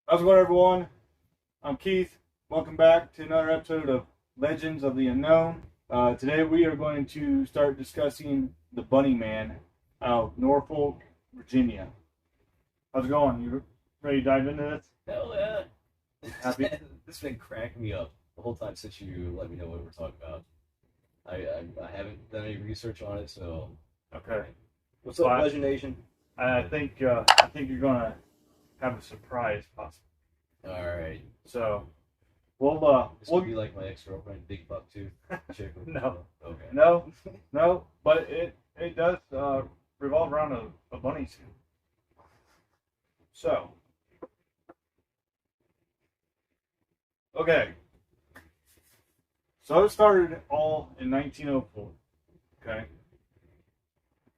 How's it going, everyone? I'm Keith. Welcome back to another episode of Legends of the Unknown. Today we are going to start discussing the Bunny Man out of Norfolk, Virginia. How's it going? You ready to dive into this? Hell yeah. Happy? This has been cracking me up the whole time since you let me know what we're talking about. I haven't done any research on it, so. Okay. What's up, Legend Nation? I think you're gonna have a surprise, possibly. Alright. So This would be like my ex-girlfriend, Big Buck Tooth chick. No. Okay. No, but it does revolve around a bunny suit. So, okay. So it started all in 1904. Okay.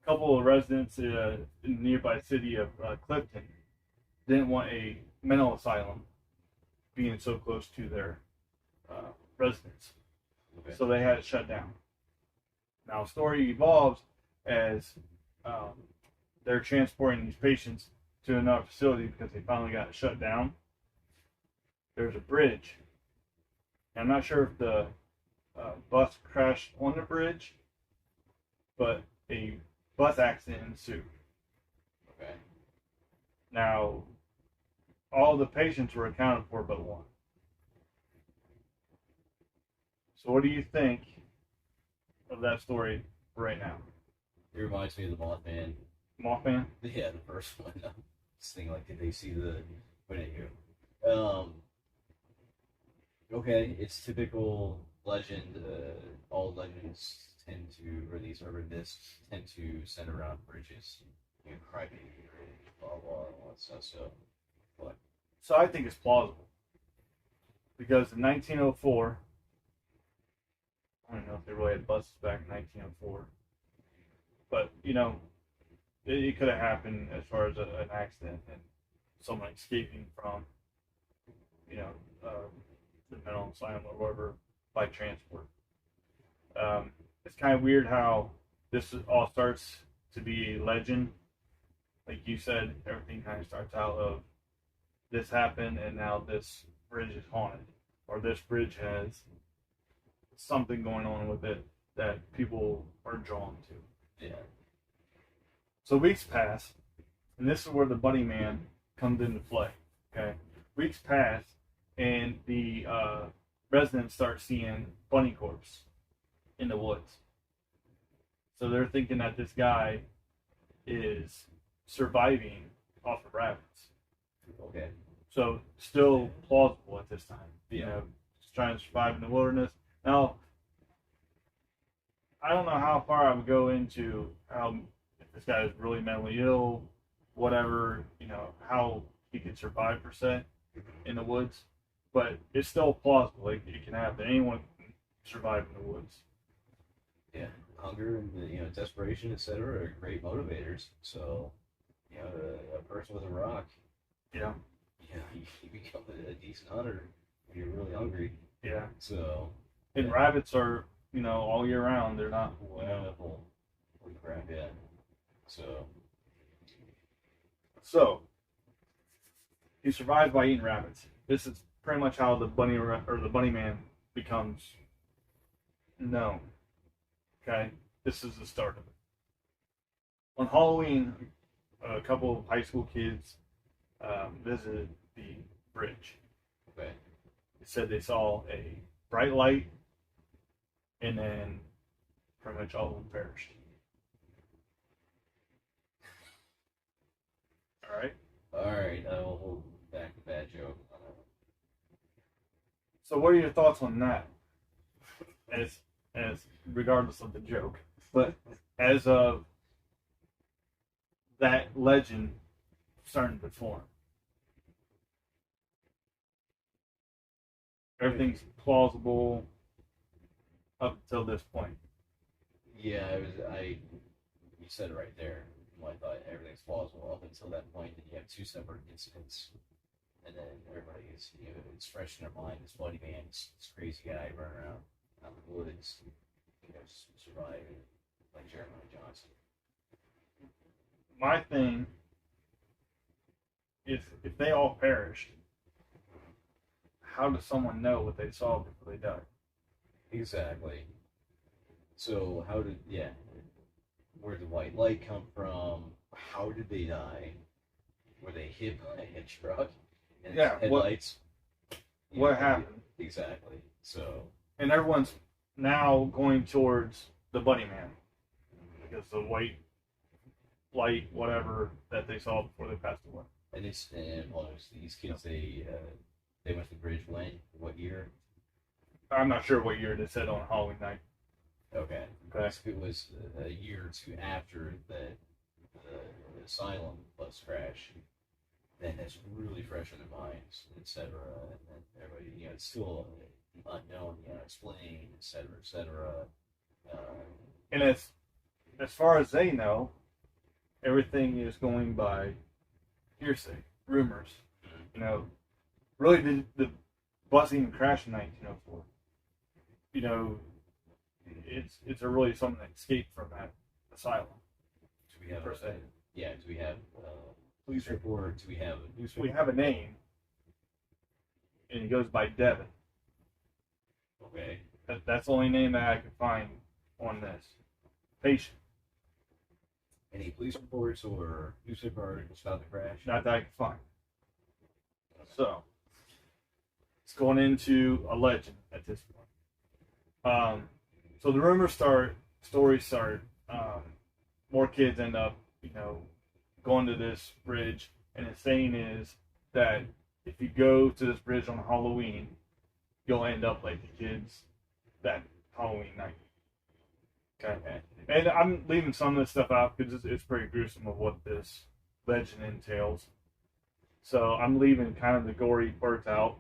A couple of residents in the nearby city of Clifton didn't want a mental asylum being so close to their residence. Okay. So they had it shut down. Now, the story evolves as they're transporting these patients to another facility because they finally got it shut down. There's a bridge. I'm not sure if the bus crashed on the bridge, but a bus accident ensued. Okay. Now, all the patients were accounted for but one. So, what do you think of that story right now? It reminds me of the Mothman. Mothman? Yeah, the first one. This thing, like, did they see the. But anyway. Okay, it's typical legend. All legends tend to, or these urban myths tend to center around bridges. You know, crybaby, blah, blah, all that stuff. So, what? So, I think it's plausible. Because in 1904, I don't know if they really had buses back in 1904, but, it could have happened as far as an accident and someone escaping from, the mental asylum or whatever by transport. It's kind of weird how this all starts to be a legend. Like you said, everything kind of starts out of this happened and now this bridge is haunted, or this bridge has something going on with it that people are drawn to. Yeah. So weeks pass, and this is where the Bunny Man comes into play. Okay, weeks pass, and the residents start seeing bunny corpse in the woods. So they're thinking that this guy is surviving off of rabbits. Okay. So still plausible at this time. Yeah. Just trying to survive in the wilderness. Now, I don't know how far I would go into how if this guy is really mentally ill, whatever, how he could survive per se in the woods. But it's still plausible. Like, it can happen. Anyone can survive in the woods. Yeah, hunger and desperation, etc., are great motivators. So, a person with a rock, Yeah. you become a decent hunter when you're really hungry. Yeah. So, And yeah. rabbits are, all year round. They're not, Wonderful. Holy crap! Yeah. So he survives by eating rabbits. This is pretty much how the the Bunny Man becomes known. Okay, this is the start of it. On Halloween, a couple of high school kids visited the bridge. Okay. They said they saw a bright light, and then pretty much all of them perished. All right. All right. I will hold back the bad joke. So, what are your thoughts on that? As regardless of the joke, but as of that legend starting to form, everything's plausible up until this point. Yeah, you said it right there. I thought everything's plausible up until that point. Then you have two separate incidents, and then everybody is, it's fresh in their mind. This Bloody Man, this crazy guy running around out in the woods, surviving like Jeremiah Johnson. My thing is, if they all perished, how does someone know what they saw before they died? Exactly. So how did where did the white light come from? How did they die? Were they hit by a truck? And Yeah, headlights. What happened? Exactly. So. And everyone's now going towards the Bunny Man because the white light, whatever that they saw before they passed away. And these kids they went to the bridge when? What year? I'm not sure what year they said on Halloween night. Okay. Okay. So it was a year or two after the asylum bus crash, then it's really fresh in their minds, etc. And then everybody, it's still unknown, explained, etc., etc. And as far as they know, everything is going by hearsay, rumors. Really, the bus even crashed in 1904. It's a really something that escaped from that asylum. Do we have per se? Do we have police report? Do we have a newspaper? We have a name, and he goes by Devin. Okay. That's the only name that I could find on this patient. Any police reports or newspaper articles about the crash? Not that I could find. So it's going into a legend at this point. So the rumors start, stories start. More kids end up, going to this bridge, and the saying is that if you go to this bridge on Halloween, you'll end up like the kids that Halloween night. Okay. And I'm leaving some of this stuff out because it's pretty gruesome of what this legend entails. So I'm leaving kind of the gory parts out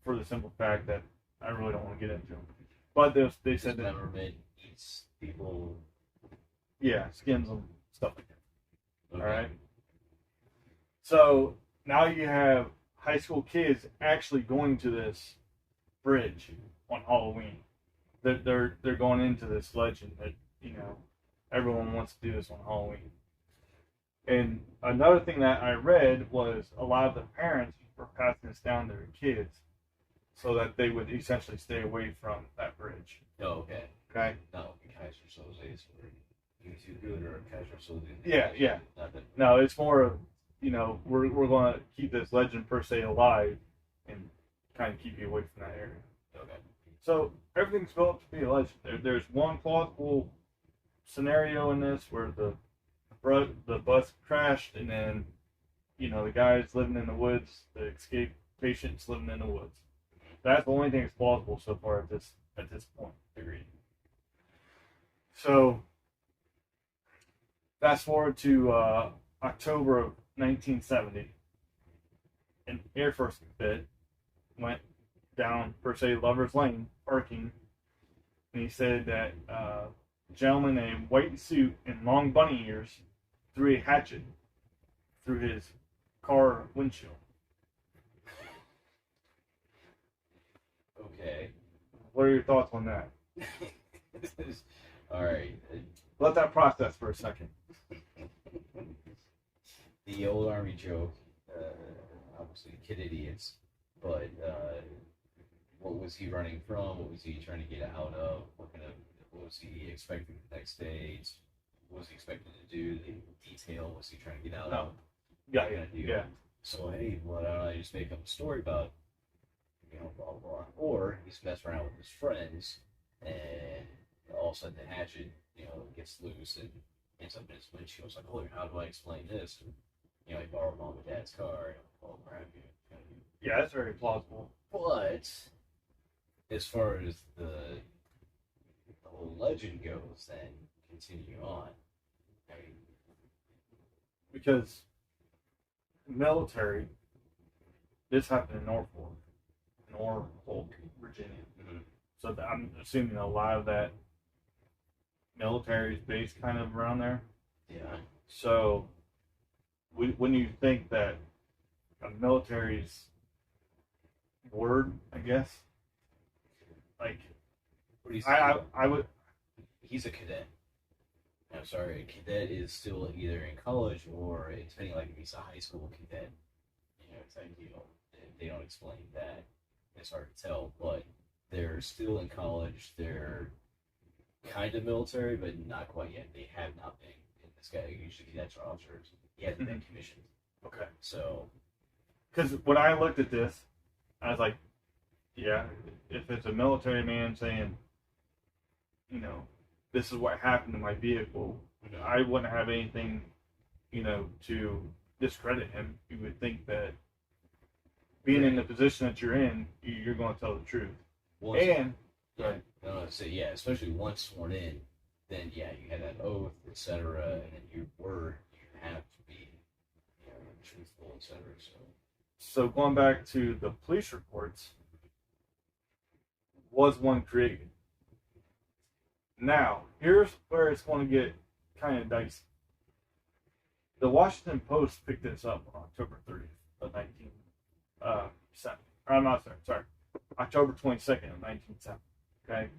for the simple fact that I really don't want to get into them. But they said that Peppermint eats people. Yeah, skins them, stuff like that. Okay. All right. So now you have high school kids actually going to this bridge on Halloween. They're going into this legend that everyone wants to do this on Halloween. And another thing that I read was a lot of the parents were passing this down to their kids so that they would essentially stay away from that bridge. Oh, okay. Okay. No, Kaiser Soze or you too good or Kaiser Soze. Yeah. No, it's more of we're going to keep this legend per se alive and kind of keep you away from that area. Okay. So everything's built to be a legend. There's one plausible scenario in this where the bus crashed, and then the guys living in the woods, the escaped patients living in the woods. That's the only thing that's plausible so far at this point. Agreed. So fast forward to October of 1970, an Air Force cadet went down per se Lover's Lane parking, and he said that a gentleman in a white suit and long bunny ears threw a hatchet through his car windshield. Okay. What are your thoughts on that? All right. Let that process for a second. The old army joke, obviously kid idiots, but what was he running from? What was he trying to get out of? What was he expecting the next day? What was he expecting to do? The detail was he trying to get out of? Yeah. So hey, why don't I just make up a story about blah blah blah? Or he's messing around with his friends, and all of a sudden the hatchet gets loose and ends up in his windshield. It's like, oh, how do I explain this? And, he borrowed mom and dad's car. Yeah, that's very plausible. But as far as the whole legend goes, then continue on. Because military, this happened in Norfolk, Virginia. Mm-hmm. So I'm assuming a lot of that military is based kind of around there. Yeah. So when you think that a military's word, I guess, like I would. He's a cadet. I'm sorry, a cadet is still either in college or depending, like if he's a high school cadet, type deal. They don't explain that. it's hard to tell, but they're still in college. They're kind of military, but not quite yet. They have not been. And this guy usually he's extra officers. He hasn't been commissioned. Okay. So, Because when I looked at this, I was like, yeah, if it's a military man saying, you know, this is what happened to my vehicle, I wouldn't have anything, to discredit him. You would think that being in the position that you're in, you're going to tell the truth. once, And, yeah, no, so yeah, especially once sworn in, then yeah, you have that oath, etc., and then your word, you have to be, truthful, etc. so going back to the police reports, was one created? Now, here's where it's going to get kind of dicey. The Washington Post picked this up on October 30th of 1970. I'm not sorry, October 22nd of 1970. Okay,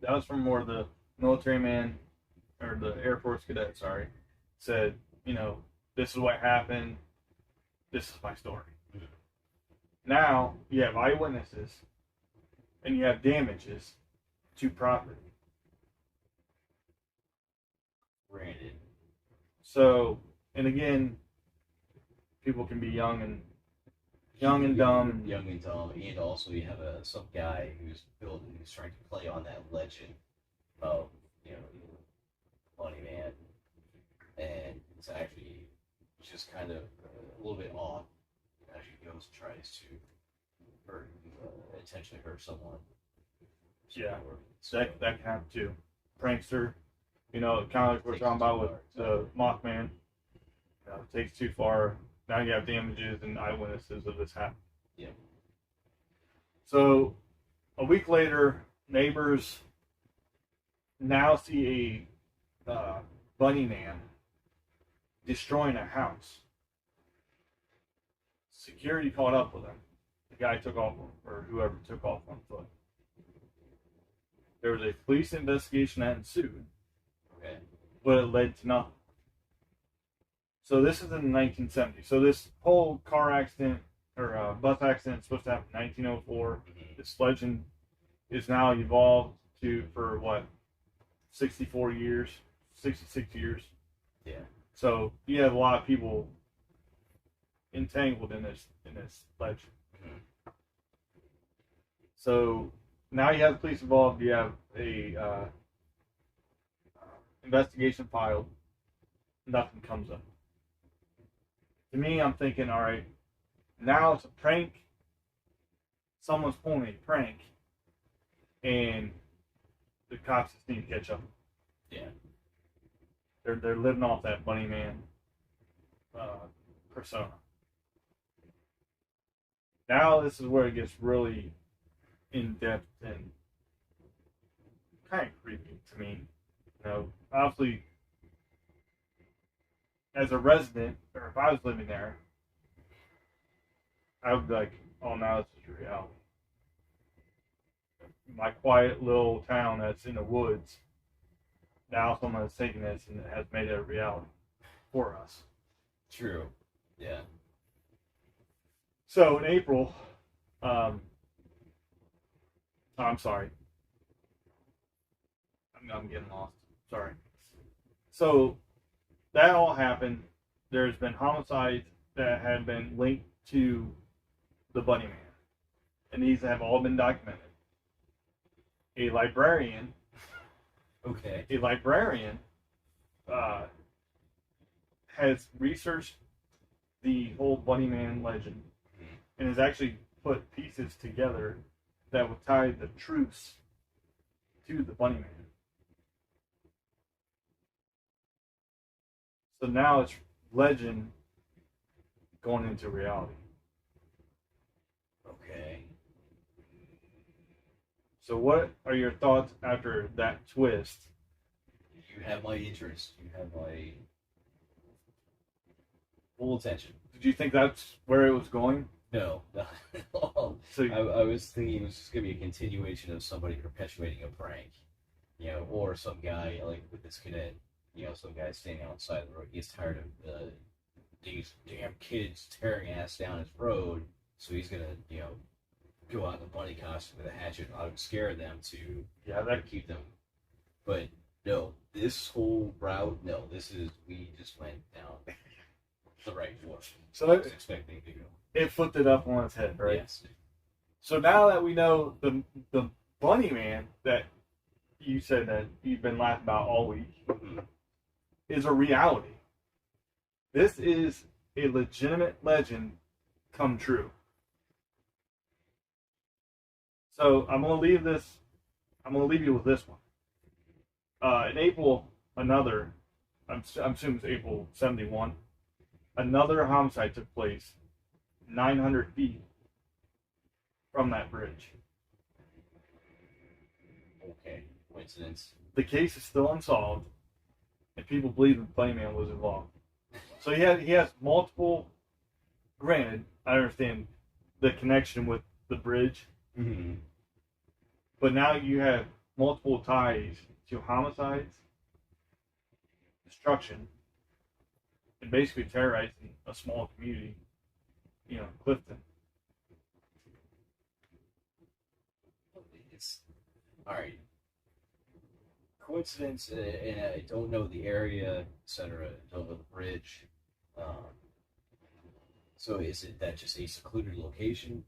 that was from where the military man or the Air Force cadet, said, this is what happened. This is my story. Now you have eyewitnesses and you have damages to property. Granted. So, and again, people can be young and dumb. Young and dumb, and also you have some guy who's trying to play on that legend of Money Man, and it's actually just kind of a little bit off. Actually goes and tries to intentionally hurt someone. Yeah, that can happen too. Prankster, kind of like we're talking about with the Mothman. It takes too far. Now you have damages and eyewitnesses of this happening. Yeah. So a week later, neighbors now see a bunny man destroying a house. Security caught up with him. The guy took off, or whoever took off on foot. There was a police investigation that ensued, Okay. but it led to nothing. So this is in the 1970s. So this whole car accident or bus accident is supposed to happen in 1904. This legend is now evolved for 64 years, 66 years. Yeah. So you have a lot of people entangled in this legend. Mm-hmm. So now you have the police involved. You have a investigation filed. Nothing comes up. To me, I'm thinking, all right, now it's a prank. Someone's pulling a prank, and the cops just need to catch up. Yeah. They're living off that bunny man persona. Now this is where it gets really in depth and kind of creepy to me. Obviously, as a resident, or if I was living there, I would be like, oh, now this is reality. My quiet little town that's in the woods, now someone has taken this and has made it a reality for us. True. Yeah. So in April, I'm sorry. I'm getting lost. Sorry. So that all happened. There's been homicides that have been linked to the Bunny Man, and these have all been documented. A librarian has researched the whole Bunny Man legend and has actually put pieces together that would tie the truths to the Bunny Man. So now it's legend going into reality. Okay. So what are your thoughts after that twist? You have my interest. You have my full attention. Did you think that's where it was going? No, not at all. So I was thinking it was just going to be a continuation of somebody perpetuating a prank, or some guy like with this cadet, some guy standing outside the road. He's tired of these damn kids tearing ass down his road, so he's gonna, go out in a bunny costume with a hatchet. I would scare them to Yeah, that keep them. But no, this whole route, no, we just went down the right course. so I was expecting to go. it flipped it up on its head, right? Yes. So now that we know the bunny man that you said that you've been laughing about all week Mm-hmm. is a reality. This is a legitimate legend come true. So I'm gonna leave you with this one. In April, I'm assuming it's April 71, another homicide took place 900 feet from that bridge. Okay. Coincidence. The case is still unsolved, and people believe the Playman was involved. So he has multiple. Granted, I understand the connection with the bridge, Mm-hmm. but now you have multiple ties to homicides, destruction, and basically terrorizing a small community, Clifton. It's all right. Coincidence, and I don't know the area, etc. Don't know the bridge. So is it that just a secluded location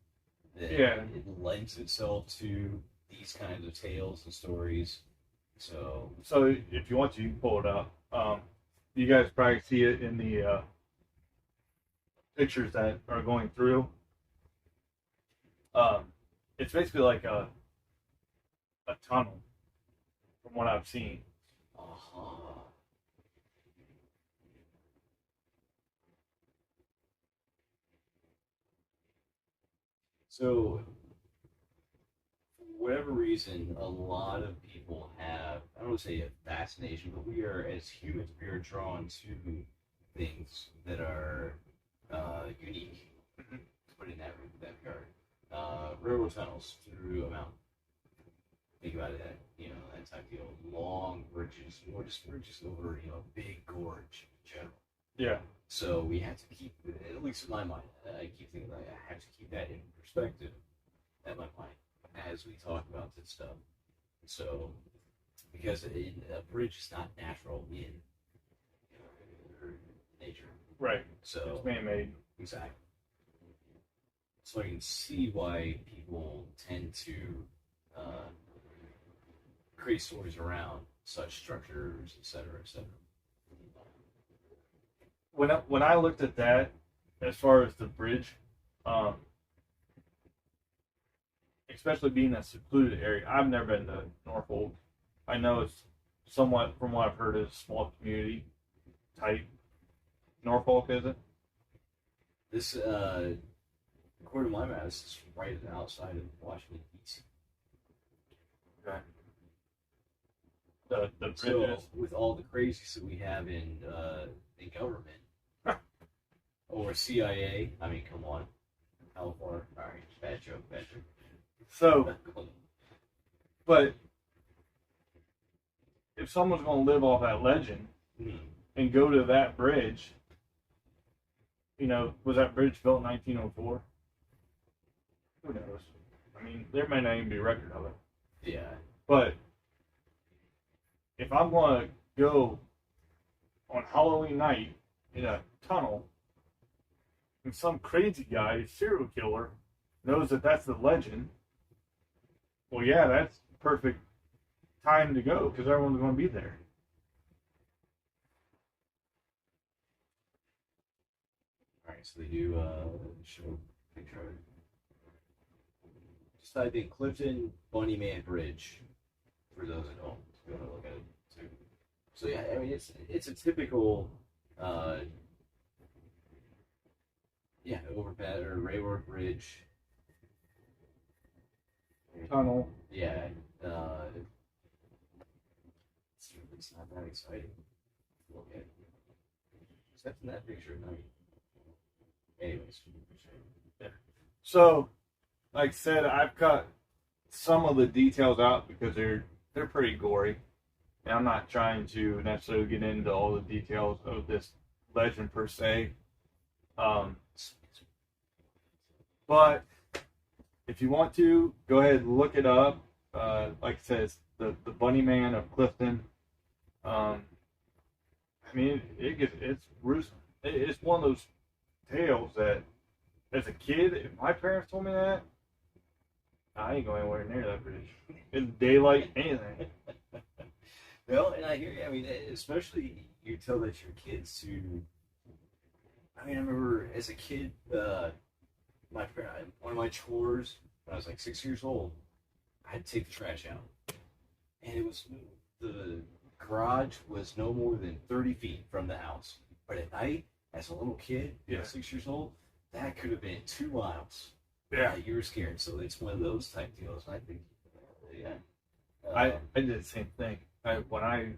that it lends itself to these kinds of tales and stories? So if you want to, you can pull it up. You guys probably see it in the pictures that are going through. It's basically like a tunnel, from what I've seen. uh-huh. So for whatever reason, a lot of people have, I don't want to say a fascination, but we are, as humans, we are drawn to things that are unique, to put it in that regard. Railroad tunnels through a mountain. Think about it, that type of deal. Long bridges, or just bridges over, a big gorge in general. Yeah. So we have to keep, at least in my mind, I keep thinking like I have to keep that in perspective at my mind as we talk about this stuff. So, because a bridge is not natural in nature. Right. So it's man-made. Exactly. So I can see why people tend to create stories around such structures, etc., etc. When I looked at that, as far as the bridge, especially being a secluded area, I've never been to Norfolk. I know it's somewhat, from what I've heard, is a small community type. Norfolk, is it? This, according to my map, this is right outside of Washington, D.C. Okay. The bridge So, is. with all the crazies that we have in government, or CIA, I mean, come on. California. All right, bad joke. So, but if someone's going to live off that legend and go to that bridge, was that bridge built in 1904? Who knows? I mean, there may not even be a record of it. Yeah. But if I'm going to go on Halloween night in a tunnel and some crazy guy, serial killer, knows that that's the legend, well, yeah, that's perfect time to go because everyone's going to be there. All right, so they do show a picture of it. Just type in Clifton Bunnyman Bridge for those at home. If you want to look at it too. So yeah, I mean it's a typical overpass or railroad bridge. Tunnel. Yeah. It's not that exciting to look at. Except in that picture, I mean. Anyways. Yeah. So, like I said, I've cut some of the details out because they're pretty gory. And I'm not trying to necessarily get into all the details of this legend per se. But if you want to, go ahead and look it up. Like I said, it's the Bunny Man of Clifton. I mean, it's gruesome. It's one of those tales that, as a kid, if my parents told me that, I ain't going anywhere near that bridge. In daylight, anything. No, and I hear you. I mean, especially you tell that your kids to. I mean, I remember as a kid, my one of my chores when I was like 6 years old, I had to take the trash out, and it was the garage was no more than 30 feet from the house. But at night, as a little kid, Yeah. 6 years old, that could have been 2 miles. Yeah. You were scared, so it's one of those type deals. I think, yeah. I did the same thing. When I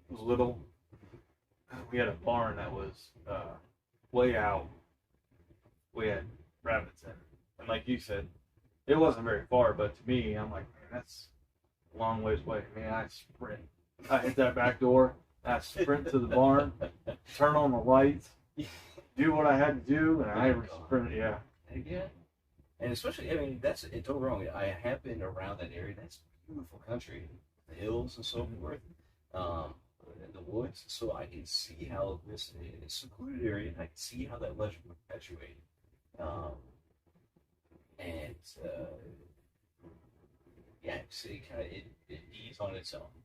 was little, we had a barn that was way out. We had rabbits in, and like you said, it wasn't very far. But to me, I'm like, man, that's a long ways away. Man, I sprint. I hit that back door. I sprint to the barn, turn on the lights, do what I had to do, and I sprint. Yeah. Yeah. And especially, I mean, don't get me wrong. I have been around that area. That's beautiful country, the hills and so forth, and the woods. So I can see how this is a secluded area, and I can see how that legend would perpetuate. And yeah, so it needs on its own.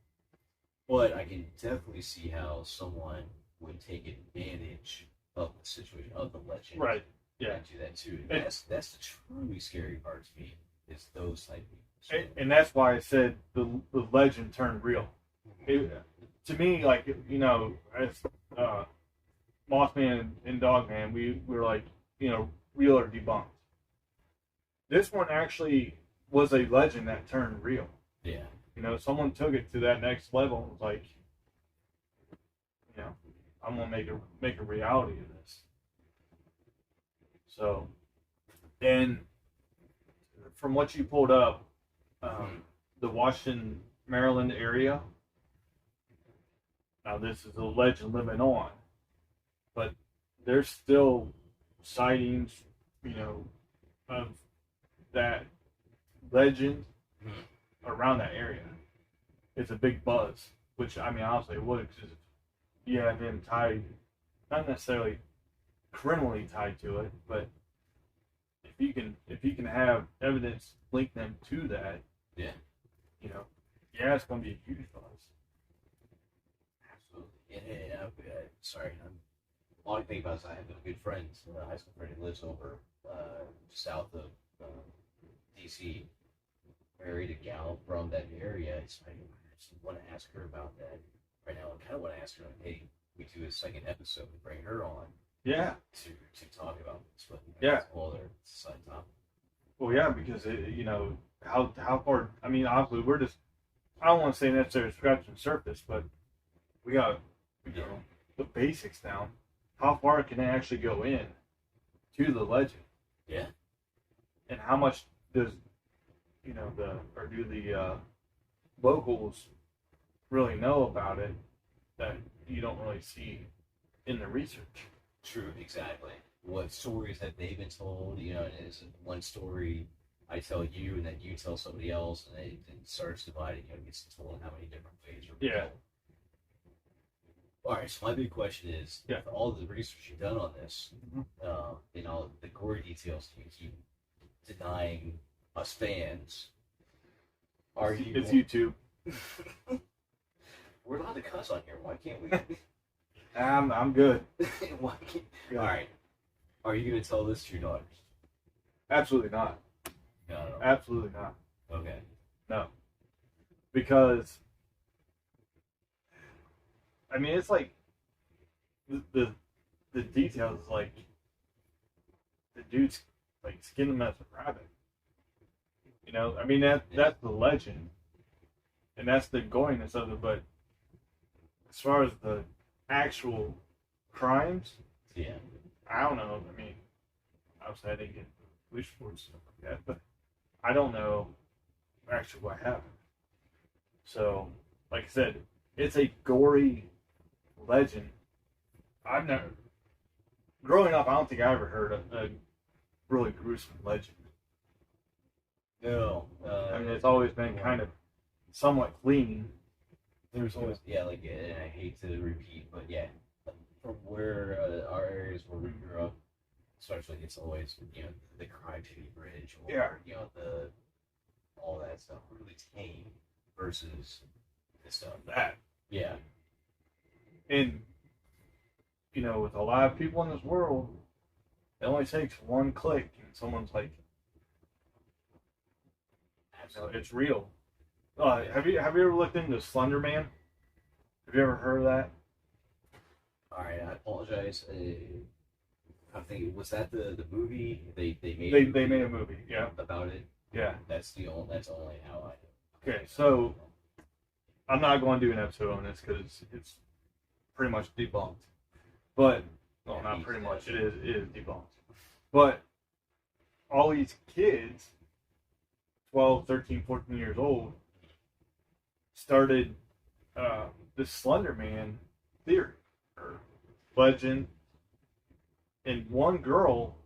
But I can definitely see how someone would take advantage of the situation, of the legend. Right. Yeah. And do that too. And that's the truly scary part to me, is those type of people. And that's why I said the legend turned real. To me, like, you know, as Mothman and Dogman, we were like, you know, real or debunked. This one actually was a legend that turned real. Yeah. You know, someone took it to that next level and was like, you know, I'm gonna make a reality of this. So, and from what you pulled up, the Washington, Maryland area. Now, this is a legend living on, but there's still sightings, you know, of that legend around that area. It's a big buzz, which, I mean, honestly, it would, because you have him tied, not necessarily criminally tied to it, but if you can have evidence link them to that, yeah, you know, yeah, it's going to be a huge buzz. Absolutely. Yeah. Sorry, all I think about is I have a good friend, a high school friend who lives over south of DC, married a gal from that area. So I just want to ask her about that right now. I kind of want to ask her, like, hey, we do a second episode and bring her on. Yeah. To talk about this, but yeah, all their side topic. Well, yeah, because you know how far. I mean, obviously, we're just. I don't want to say necessarily scratching the surface, but we got the basics down. How far can they actually go in to the legend? Yeah. And how much does do the locals really know about it that you don't really see in the research? True, exactly. What stories have they been told? You know, is one story I tell you, and then you tell somebody else, and it starts dividing. You know, it gets told in how many different ways. Yeah. All right. So my big question is, with all the research you've done on this, and all the gory details you keep denying us fans, It's YouTube. We're allowed to cuss on here. Why can't we? I'm good. Why can't... All right. Are you going to tell this to your daughters? Absolutely not. No. Absolutely not. Okay. No. Because, I mean, it's like the details, like the dude's like skinning him as a rabbit. You know, I mean that's the legend, and that's the goriness of it. But as far as the actual crimes, yeah, I don't know. I mean, obviously I didn't get police reports and stuff like that, but I don't know actually what happened. So, like I said, it's a gory legend. I've never, growing up, I don't think I ever heard a really gruesome legend. No. I mean, it's always been kind of somewhat clean. There's always, yeah, like, and I hate to repeat, but yeah, from where our areas where we grew up, especially, it's always, the Crybaby Bridge or, Yeah. all that stuff, really tame versus the stuff. That. Yeah. And, with a lot of people in this world, it only takes one click and someone's like, it's real. Have you ever looked into Slender Man? Have you ever heard of that? All right, I apologize. I'm thinking, was that the movie they made? They made a movie, yeah, about it. Yeah. That's only how I know. Okay, so I'm not going to do an episode on this because it's pretty much debunked. But well, not pretty much. It is debunked. But all these kids, 12, 13, 14 years old, started this Slender Man theory or legend, and one girl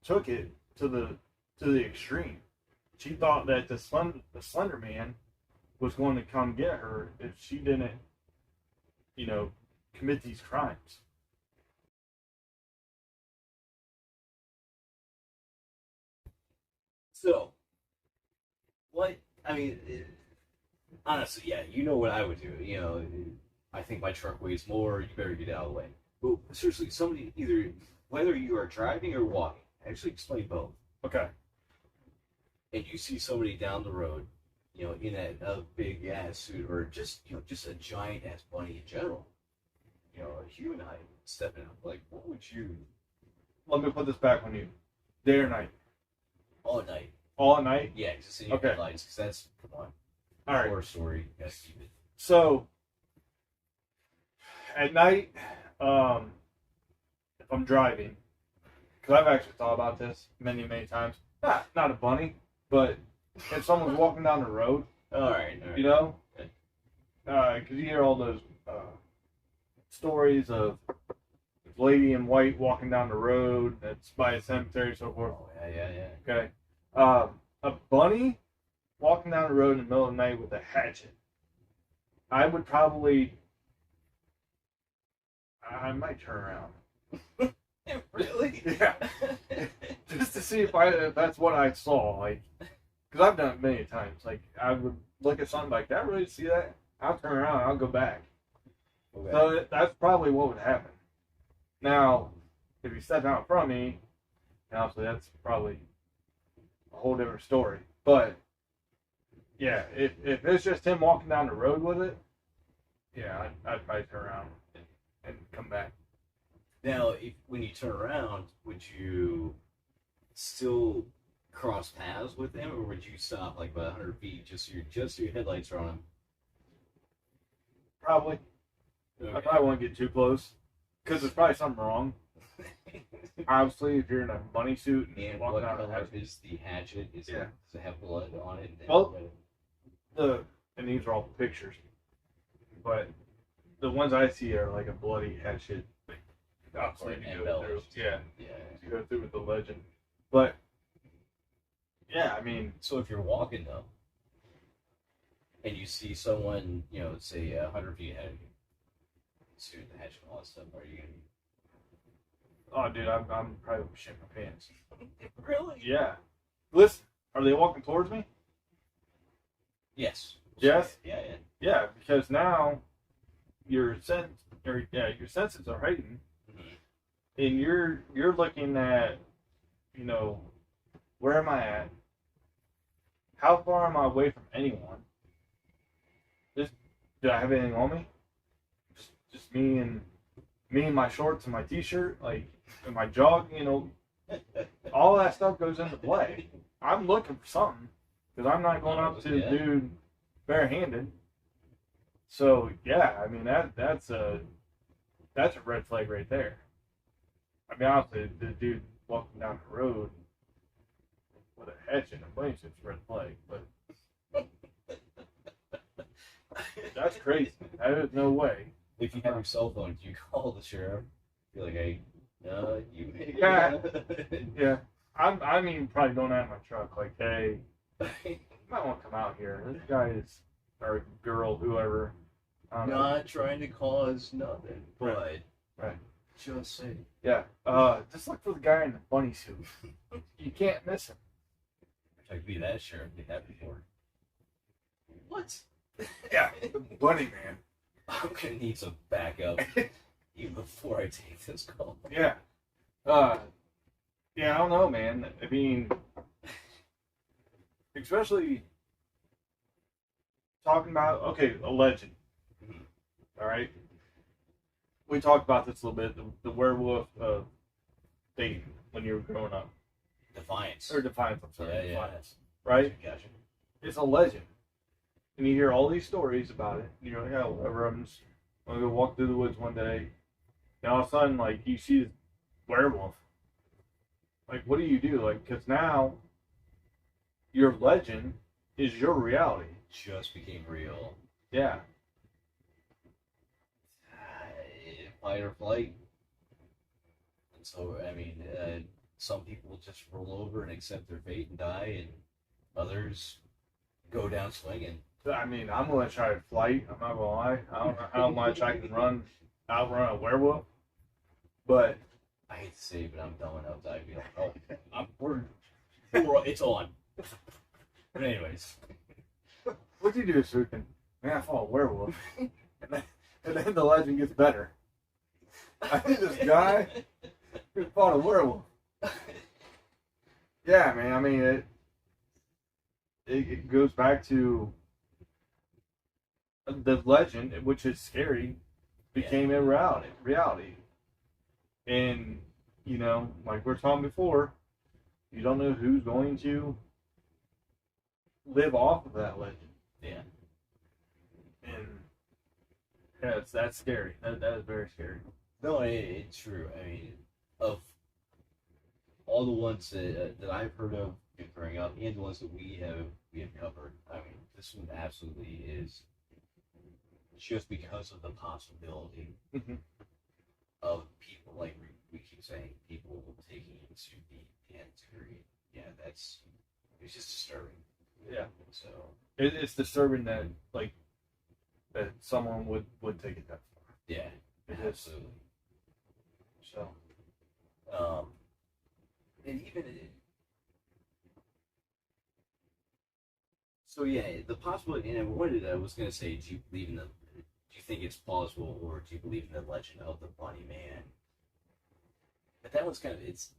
took it to the extreme. She thought that the Slender Man was going to come get her if she didn't, commit these crimes. So, what? I mean, honestly, yeah, you know what I would do. I think my truck weighs more. You better get out of the way. But seriously, somebody whether you are driving or walking, actually explain both. Okay. And you see somebody down the road, in a big ass suit or just a giant ass bunny in general, a human height stepping out. Like, what would you? Let me put this back on you. Day or night? All night. All night? Yeah, just in your headlights, because that's, come on. All right. Horror story. You gotta keep it. So, at night, if I'm driving, because I've actually thought about this many, many times. Not a bunny, but if someone's walking down the road, all right. because you hear all those stories of this lady in white walking down the road that's by a cemetery and so forth. Oh, yeah. Okay. A bunny walking down the road in the middle of the night with a hatchet. I would probably, I might turn around. Really? Yeah. Just to see if that's what I saw. Like, because I've done it many times. Like, I would look at something like, did I really see that? I'll turn around and I'll go back. Okay. So that's probably what would happen. Now, if he stepped out in front of me, obviously that's probably a whole different story. But, yeah, if it's just him walking down the road with it, yeah, I'd probably turn around and come back. Now, when you turn around, would you still cross paths with him, or would you stop like about 100 feet just so your headlights are on him? Probably. Okay. I probably won't get too close because there's probably something wrong. Obviously, if you're in a bunny suit and what color is the hatchet? Does it have blood on it? Well, and these are all pictures, but the ones I see are like a bloody hatchet. Obviously, you go through. Yeah. You go through with the legend, but yeah, I mean, so if you're walking though, and you see someone, say 100 feet ahead of you, suit the hatchet and all that stuff, are you gonna? Oh, dude, I'm probably shit my pants. Really? Yeah. Listen, are they walking towards me? Yes. Yes. Yeah. Yeah, because now your senses are heightened, and you're looking at, where am I at? How far am I away from anyone? Do I have anything on me? Just me and my shorts and my t-shirt, like, and my jog, all that stuff goes into play. I'm looking for something because I'm not going up to the dude barehanded. So yeah, I mean that's a red flag right there. I mean, obviously the dude walking down the road with a hatchet and a bunny suit's a red flag, but that's crazy. That is no way. If you have your cell phone, do you call the sheriff? Be like, hey, you. Yeah. I mean, probably going out of my truck, like, hey, You might want to come out here. This guy is, or girl, whoever. I don't know. Not trying to cause nothing, but Right. just saying. Yeah. Just look for the guy in the bunny suit. You can't miss him. If I could be that sure, I'd be happy for it. What? Yeah, the bunny man. I'm gonna need some backup even before I take this call. Yeah. Yeah, I don't know, man. I mean, especially talking about, okay, a legend. All right. We talked about this a little bit, the werewolf thing when you were growing up. Defiance. Or Defiance, I'm sorry. Yeah, Defiance. Right? Gotcha. It's a legend. And you hear all these stories about it. You know, yeah, whatever. I'm going to go walk through the woods one day. And all of a sudden, like, you see this werewolf. Like, what do you do? Like, because now your legend is your reality. Just became real. Yeah. Fight or flight. And so, I mean, some people just roll over and accept their fate and die, and others go down swinging. I mean, I'm going to try to flight. I'm not going to lie. I don't know how much I can outrun a werewolf. But I hate to say it, but I'm done when I'll die. Be like, oh, we're it's on. But anyways. What'd you do, Sukin? Man, I fought a werewolf. and then the legend gets better. I think this guy fought a werewolf. Yeah, man. I mean, it goes back to the legend, which is scary, became a reality. And, you know, like we were talking before, you don't know who's going to live off of that legend. Yeah. And yeah, that's scary. That is very scary. No, it's true. I mean, of all the ones that I've heard of growing up, and the ones that we have covered, I mean, this one absolutely is just because of the possibility of people, like we keep saying, people taking it too deep and too great. Yeah, it's just disturbing. Yeah. So it's disturbing that that someone would take it that far. Yeah, absolutely. So, and even so, yeah, the possibility. And I was going to say, do you believe in the? Do you think it's plausible, or do you believe in the legend of the Bunny Man? But that was kind of that's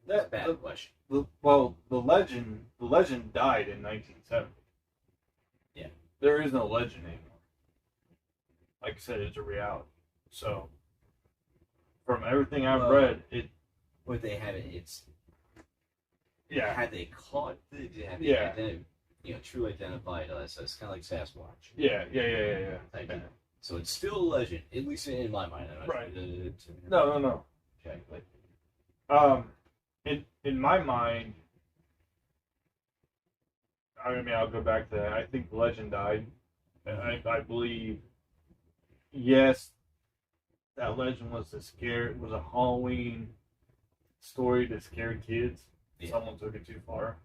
a bad question. The legend died in 1970. Yeah, there is no legend anymore. Like I said, it's a reality. So, from everything I've read, But they haven't. It's yeah. Had they caught? Yeah. Truly identified us. It's kind of like Sasquatch. Yeah. So it's still a legend, at least in my mind. I'm not Right. No. Okay. In my mind, I mean, I'll go back to that. I think the legend died. And I believe, yes, that legend was was a Halloween story that scared kids. Yeah. Someone took it too far.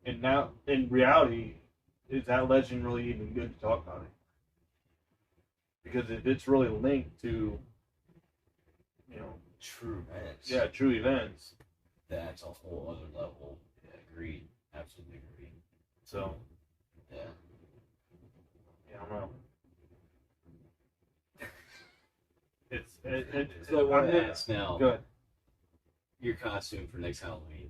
And now, in reality, is that legend really even good to talk about it? Because if it's really linked to, true events. Yeah, true events. That's a whole other level. Yeah, agreed. Absolutely agreed. So, yeah, I don't know. So I want to ask now. Go ahead. Your costume for next Halloween.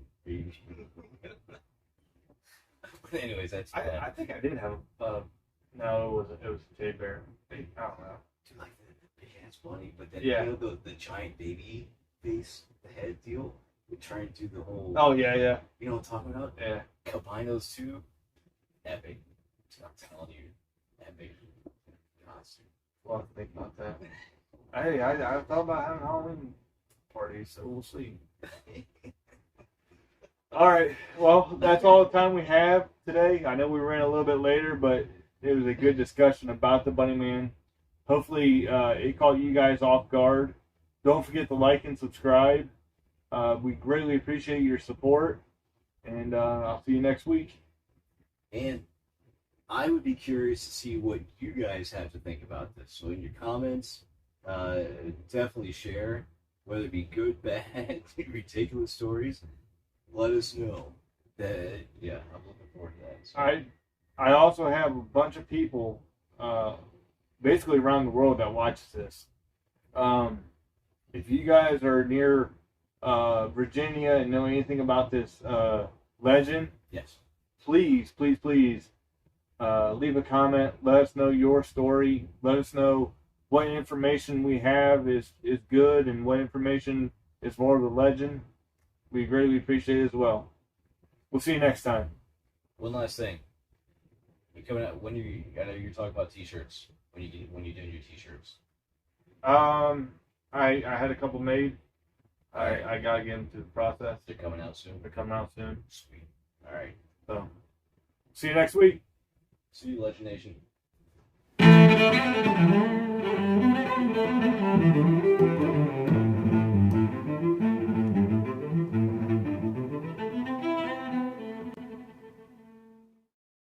But anyways, that's. I think I did have no, it was a J Bear. I don't know. Dude, like the big ass bunny, but then the giant baby face, the head deal. We try and do the whole. Oh yeah. You know what I'm talking about? Yeah. Combine those two, epic. I'm telling you, epic costume. We'll have to think about that. Hey, I thought about having a Halloween party, so we'll see. All right. Well, that's all the time we have today. I know we ran a little bit later, but it was a good discussion about the Bunny Man. Hopefully, it caught you guys off guard. Don't forget to like and subscribe. We greatly appreciate your support, and I'll see you next week. And I would be curious to see what you guys have to think about this. So in your comments, definitely share, whether it be good, bad, ridiculous stories. Let us know. That yeah, I'm looking forward to that. So. I also have a bunch of people, basically around the world that watch this. If you guys are near Virginia and know anything about this legend, Yes. please, please, please leave a comment. Let us know your story. Let us know what information we have is good and what information is more of a legend. We greatly appreciate it as well. We'll see you next time. One last thing. You coming out when you? I know you're talking about T-shirts. When you doing your T-shirts? I had a couple made. Alright. I gotta get them through the process. They're coming out soon. They're coming out soon. Sweet. All right. So, see you next week. See you, Legend Nation.